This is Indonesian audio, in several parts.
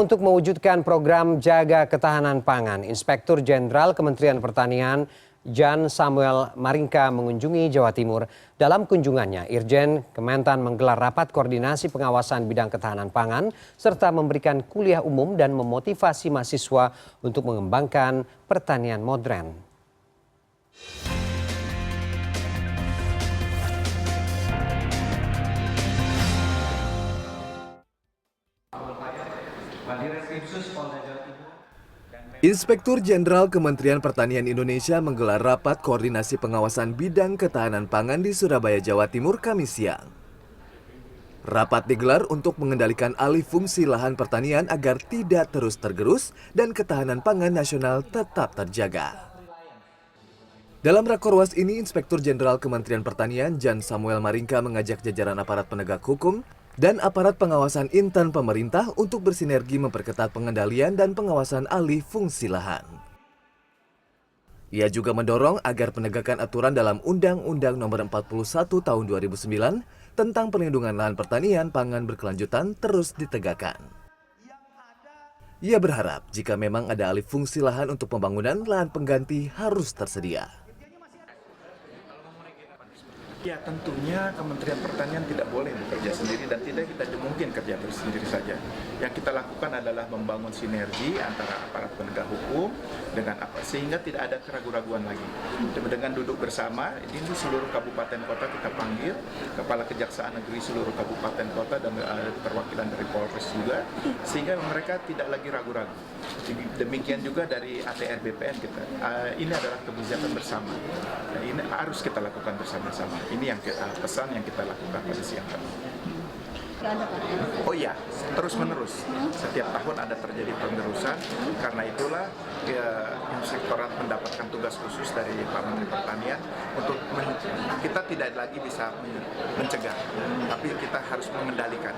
Untuk mewujudkan program jaga ketahanan pangan, Inspektur Jenderal Kementerian Pertanian Jan Samuel Maringka mengunjungi Jawa Timur. Dalam kunjungannya, Irjen Kementan menggelar rapat koordinasi pengawasan bidang ketahanan pangan serta memberikan kuliah umum dan memotivasi mahasiswa untuk mengembangkan pertanian modern. Inspektur Jenderal Kementerian Pertanian Indonesia menggelar rapat koordinasi pengawasan bidang ketahanan pangan di Surabaya, Jawa Timur, Kamis siang. Rapat digelar untuk mengendalikan alih fungsi lahan pertanian agar tidak terus tergerus dan ketahanan pangan nasional tetap terjaga. Dalam rakorwas ini, Inspektur Jenderal Kementerian Pertanian Jan Samuel Maringka mengajak jajaran aparat penegak hukum dan aparat pengawasan intern pemerintah untuk bersinergi memperketat pengendalian dan pengawasan alih fungsi lahan. Ia juga mendorong agar penegakan aturan dalam Undang-Undang Nomor 41 Tahun 2009 tentang perlindungan lahan pertanian pangan berkelanjutan terus ditegakkan. Ia berharap jika memang ada alih fungsi lahan untuk pembangunan, lahan pengganti harus tersedia. Ya, tentunya Kementerian Pertanian tidak boleh bekerja sendiri dan tidak kita mungkin kerja sendiri saja. Yang kita lakukan adalah membangun sinergi antara aparat penegak hukum dengan apa sehingga tidak ada keraguan-raguan lagi. Dengan duduk bersama, ini seluruh kabupaten kota kita panggil, Kepala Kejaksaan Negeri seluruh kabupaten kota dan perwakilan dari Polres juga, sehingga mereka tidak lagi ragu-ragu. Demikian juga dari ATR BPN kita. Ini adalah kebijakan bersama. Nah, ini harus kita lakukan bersama-sama. Ini yang pesan yang kita lakukan pada siang tadi. Oh iya, terus-menerus. Setiap tahun ada terjadi penerusan. Karena itulah Inspektorat mendapatkan tugas khusus dari Pak Menteri Pertanian untuk kita tidak lagi bisa mencegah, tapi kita harus mengendalikan.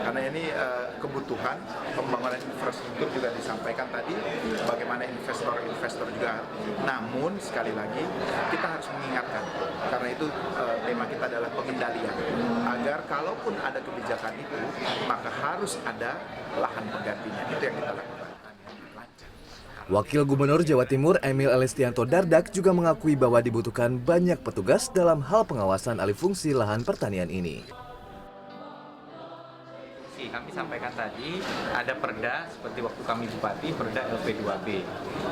Karena ini kebutuhan pembangunan infrastruktur juga disampaikan tadi, bagaimana investor-investor juga. Namun sekali lagi kita harus mengingatkan, karena itu tema kita adalah pengendalian. Agar kalaupun ada kebijakan itu, maka harus ada lahan penggantinya. Itu yang kita lakukan. Wakil Gubernur Jawa Timur Emil Elestianto Dardak juga mengakui bahwa dibutuhkan banyak petugas dalam hal pengawasan alih fungsi lahan pertanian ini. Kami sampaikan tadi ada perda seperti waktu kami bupati, perda LP2B.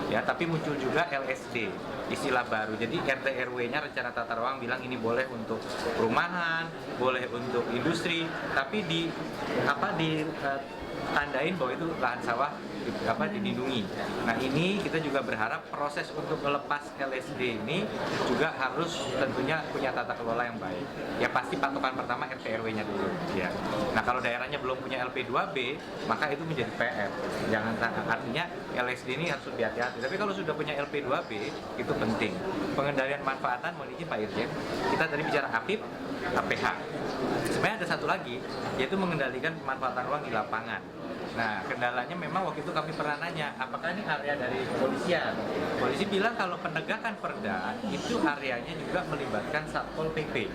Ya, tapi muncul juga LSD, istilah baru. Jadi RT RW-nya rencana tata ruang bilang ini boleh untuk perumahan, boleh untuk industri, tapi tandain bahwa itu lahan sawah dilindungi. Nah, ini kita juga berharap proses untuk melepas LSD ini juga harus tentunya punya tata kelola yang baik. Ya pasti patokan pertama RT RW-nya dulu. Ya. Nah, kalau daerahnya belum punya LP2B, maka itu menjadi PR. Artinya LSD ini harus lebih hati-hati. Tapi kalau sudah punya LP2B, itu penting. Pengendalian manfaatan, mohon izin Pak Irjen, kita tadi bicara APIP, APH. Sebenarnya ada satu lagi, yaitu mengendalikan pemanfaatan ruang di lapangan. Nah, kendalanya memang waktu itu kami pernah nanya, apakah ini area dari kepolisian? Polisi bilang kalau penegakan perda, itu areanya juga melibatkan Satpol PP.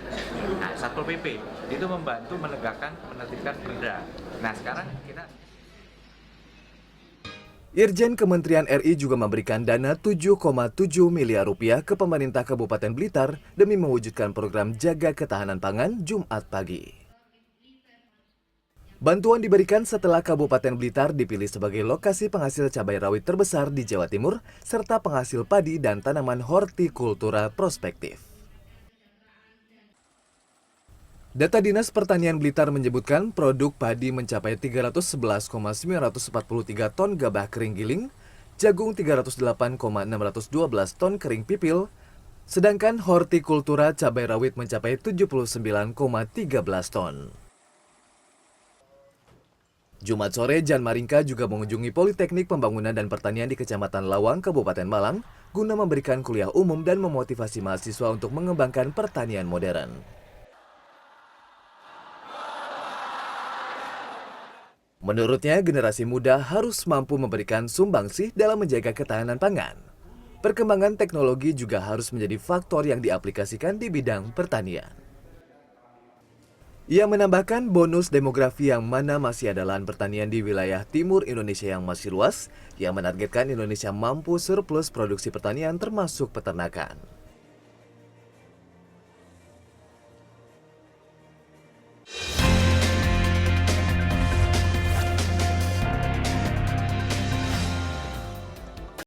Nah, Satpol PP itu membantu menegakkan, menertibkan perda. Nah, sekarang kita... Irjen Kementerian RI juga memberikan dana 7,7 miliar rupiah ke pemerintah Kabupaten Blitar demi mewujudkan program jaga ketahanan pangan Jumat pagi. Bantuan diberikan setelah Kabupaten Blitar dipilih sebagai lokasi penghasil cabai rawit terbesar di Jawa Timur, serta penghasil padi dan tanaman hortikultura prospektif. Data Dinas Pertanian Blitar menyebutkan produk padi mencapai 311,943 ton gabah kering giling, jagung 308,612 ton kering pipil, sedangkan hortikultura cabai rawit mencapai 79,13 ton. Jumat sore, Jan Maringka juga mengunjungi Politeknik Pembangunan dan Pertanian di Kecamatan Lawang, Kabupaten Malang, guna memberikan kuliah umum dan memotivasi mahasiswa untuk mengembangkan pertanian modern. Menurutnya, generasi muda harus mampu memberikan sumbangsih dalam menjaga ketahanan pangan. Perkembangan teknologi juga harus menjadi faktor yang diaplikasikan di bidang pertanian. Ia menambahkan bonus demografi yang mana masih ada lahan pertanian di wilayah timur Indonesia yang masih luas, yang menargetkan Indonesia mampu surplus produksi pertanian termasuk peternakan.